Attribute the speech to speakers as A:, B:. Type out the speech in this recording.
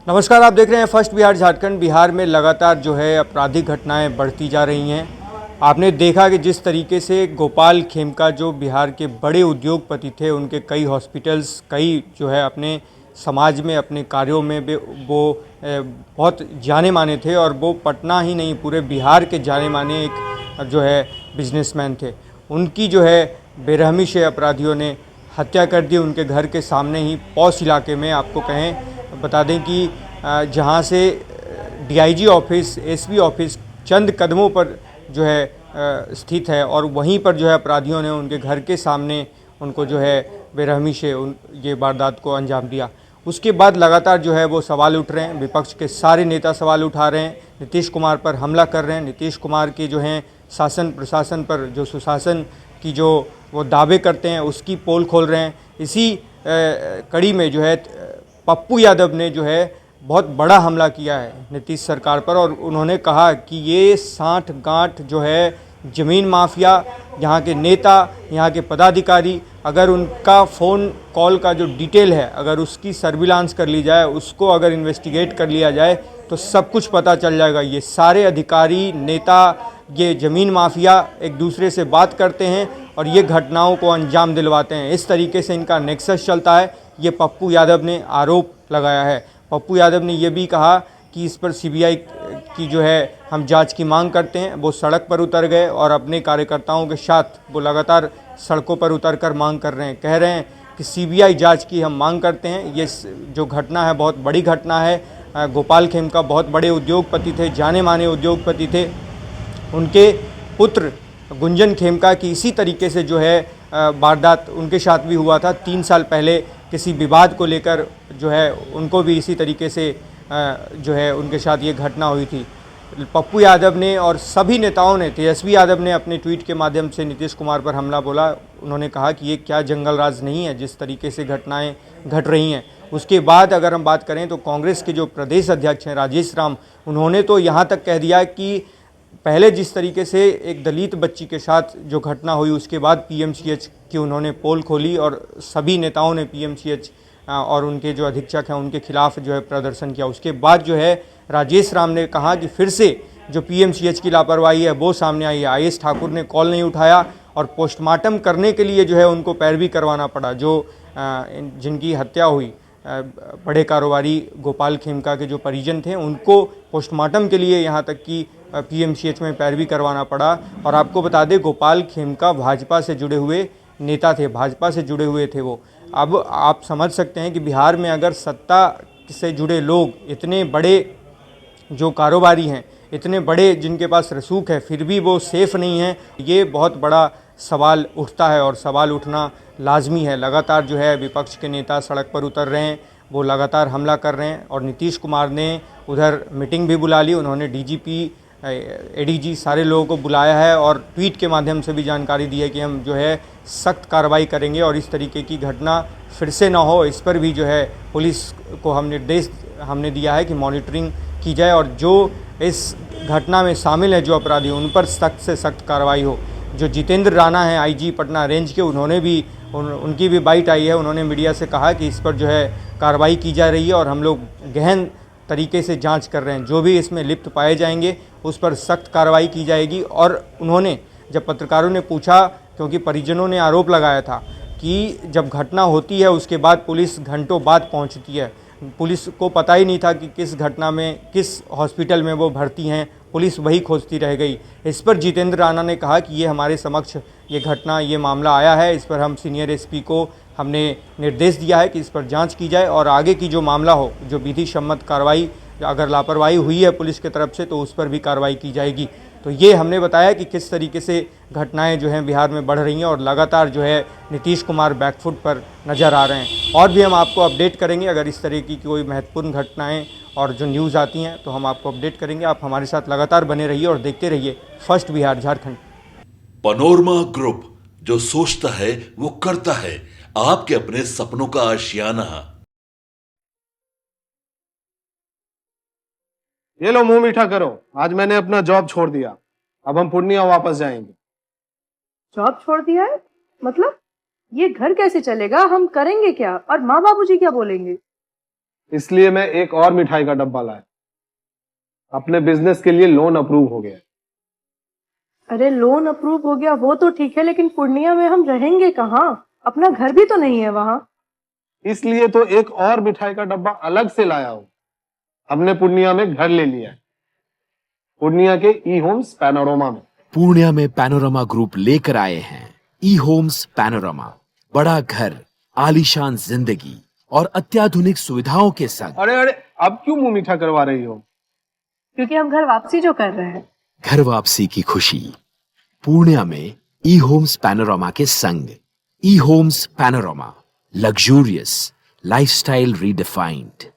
A: नमस्कार, आप देख रहे हैं फर्स्ट बिहार झारखंड। बिहार में लगातार जो है आपराधिक घटनाएं बढ़ती जा रही हैं। आपने देखा कि जिस तरीके से गोपाल खेमका जो बिहार के बड़े उद्योगपति थे, उनके कई हॉस्पिटल्स, कई जो है अपने समाज में अपने कार्यों में वो बहुत जाने माने थे और वो पटना ही नहीं पूरे बिहार के जाने माने एक जो है बिजनेसमैन थे। उनकी जो है बेरहमी से अपराधियों ने हत्या कर दी उनके घर के सामने ही पौष इलाके में। आपको कहें बता दें कि जहां से डीआईजी ऑफिस, एसपी ऑफिस चंद कदमों पर जो है स्थित है और वहीं पर जो है अपराधियों ने उनके घर के सामने उनको जो है बेरहमी से ये वारदात को अंजाम दिया। उसके बाद लगातार जो है वो सवाल उठ रहे हैं, विपक्ष के सारे नेता सवाल उठा रहे हैं, नीतीश कुमार पर हमला कर रहे हैं। नीतीश कुमार के जो हैं शासन प्रशासन पर जो सुशासन की जो वो दावे करते हैं उसकी पोल खोल रहे हैं। इसी कड़ी में जो है पप्पू यादव ने जो है बहुत बड़ा हमला किया है नीतीश सरकार पर और उन्होंने कहा कि ये साठ गांठ जो है ज़मीन माफिया, यहाँ के नेता, यहाँ के पदाधिकारी, अगर उनका फ़ोन कॉल का जो डिटेल है अगर उसकी सर्विलांस कर ली जाए, उसको अगर इन्वेस्टिगेट कर लिया जाए तो सब कुछ पता चल जाएगा। ये सारे अधिकारी, नेता, ये ज़मीन माफिया एक दूसरे से बात करते हैं और ये घटनाओं को अंजाम दिलवाते हैं। इस तरीके से इनका नेक्सस चलता है, ये पप्पू यादव ने आरोप लगाया है। पप्पू यादव ने यह भी कहा कि इस पर सीबीआई की जो है हम जांच की मांग करते हैं। वो सड़क पर उतर गए और अपने कार्यकर्ताओं के साथ वो लगातार सड़कों पर उतरकर मांग कर रहे हैं, कह रहे हैं कि सीबीआई जांच की हम मांग करते हैं। ये जो घटना है बहुत बड़ी घटना है। गोपाल खेमका बहुत बड़े उद्योगपति थे, जाने माने उद्योगपति थे। उनके पुत्र गुंजन खेमका की इसी तरीके से जो है वारदात उनके साथ भी हुआ था 3 साल पहले किसी विवाद को लेकर। जो है उनको भी इसी तरीके से जो है उनके साथ ये घटना हुई थी। पप्पू यादव ने और सभी नेताओं ने, तेजस्वी यादव ने अपने ट्वीट के माध्यम से नीतीश कुमार पर हमला बोला। उन्होंने कहा कि ये क्या जंगल राज नहीं है जिस तरीके से घटनाएं घट रही हैं। उसके बाद अगर हम बात करें तो कांग्रेस के जो प्रदेश अध्यक्ष हैं राजेश राम, उन्होंने तो यहाँ तक कह दिया कि पहले जिस तरीके से एक दलित बच्ची के साथ जो घटना हुई उसके बाद पीएमसीएच की उन्होंने पोल खोली और सभी नेताओं ने पीएमसीएच और उनके जो अधीक्षक हैं उनके खिलाफ जो है प्रदर्शन किया। उसके बाद जो है राजेश राम ने कहा कि फिर से जो पीएमसीएच की लापरवाही है वो सामने आई है। आईएस ठाकुर ने कॉल नहीं उठाया और पोस्टमार्टम करने के लिए जो है उनको पैरवी करवाना पड़ा। जो जिनकी हत्या हुई बड़े कारोबारी गोपाल खेमका के जो परिजन थे उनको पोस्टमार्टम के लिए यहाँ तक कि पीएमसीएच में पैरवी करवाना पड़ा। और आपको बता दें गोपाल खेमका भाजपा से जुड़े हुए नेता थे, भाजपा से जुड़े हुए थे वो। अब आप समझ सकते हैं कि बिहार में अगर सत्ता से जुड़े लोग इतने बड़े जो कारोबारी हैं, इतने बड़े जिनके पास रसूख है, फिर भी वो सेफ़ नहीं है, ये बहुत बड़ा सवाल उठता है और सवाल उठना लाजमी है। लगातार जो है विपक्ष के नेता सड़क पर उतर रहे हैं, वो लगातार हमला कर रहे हैं और नीतीश कुमार ने उधर मीटिंग भी बुला ली। उन्होंने डीजीपी, एडीजी सारे लोगों को बुलाया है और ट्वीट के माध्यम से भी जानकारी दी है कि हम जो है सख्त कार्रवाई करेंगे और इस तरीके की घटना फिर से ना हो, इस पर भी जो है पुलिस को हम निर्देश हमने दिया है कि मॉनिटरिंग की जाए और जो इस घटना में शामिल है जो अपराधी उन पर सख्त से सख्त कार्रवाई हो। जो जितेंद्र राणा हैं आईजी पटना रेंज के, उन्होंने भी उनकी भी बाइट आई है। उन्होंने मीडिया से कहा कि इस पर जो है कार्रवाई की जा रही है और हम लोग गहन तरीके से जांच कर रहे हैं, जो भी इसमें लिप्त पाए जाएंगे उस पर सख्त कार्रवाई की जाएगी। और उन्होंने जब पत्रकारों ने पूछा, क्योंकि परिजनों ने आरोप लगाया था कि जब घटना होती है उसके बाद पुलिस घंटों बाद पहुंचती है, पुलिस को पता ही नहीं था कि किस घटना में किस हॉस्पिटल में वो भर्ती हैं, पुलिस वही खोजती रह गई। इस पर जितेंद्र राणा ने कहा कि ये हमारे समक्ष ये घटना, ये मामला आया है, इस पर हम सीनियर एसपी को हमने निर्देश दिया है कि इस पर जांच की जाए और आगे की जो मामला हो, जो विधि सम्मत कार्रवाई, अगर लापरवाही हुई है पुलिस की तरफ से तो उस पर भी कार्रवाई की जाएगी। तो ये हमने बताया कि किस तरीके से घटनाएं जो हैं बिहार में बढ़ रही हैं और लगातार जो है नीतीश कुमार बैकफुट पर नज़र आ रहे हैं। और भी हम आपको अपडेट करेंगे अगर इस तरह की कोई महत्वपूर्ण घटनाएं और जो न्यूज़ आती हैं तो हम आपको अपडेट करेंगे। आप हमारे साथ लगातार बने रहिए और देखते रहिए first Bihar Jharkhand.
B: Panorama group, जो सोचता है वो करता है, आपके अपने सपनों का आशियाना।
C: ये लो मुंह मीठा करो, आज मैंने अपना जॉब छोड़ दिया, अब हम पूर्णिया वापस जाएंगे।
D: जॉब छोड़ दिया है? मतलब ये घर कैसे चलेगा? हम करेंगे क्या? और माँ बाबूजी क्या बोलेंगे?
C: इसलिए मैं एक और मिठाई का डब्बा लाया। अपने बिजनेस के लिए लोन अप्रूव हो गया।
D: अरे लोन अप्रूव हो गया वो तो ठीक है, लेकिन पूर्णिया में हम रहेंगे कहाँ? अपना घर भी तो नहीं है वहां।
C: इसलिए तो एक और मिठाई का डब्बा अलग से लाया हूं। हमने पूर्णिया में घर ले लिया है, पूर्णिया के ई होम्स पैनोरमा में।
E: पूर्णिया में पैनोरमा ग्रुप लेकर आए हैं ई होम्स पैनोरमा, बड़ा घर, आलीशान जिंदगी और अत्याधुनिक सुविधाओं के संग।
C: अरे अरे, अब क्यों मुंह मीठा करवा रही हो?
D: क्योंकि हम घर वापसी जो कर रहे हैं।
E: घर वापसी की खुशी पूर्णिया में ई होम्स पैनोरमा के संग। E homes panorama, luxurious lifestyle redefined.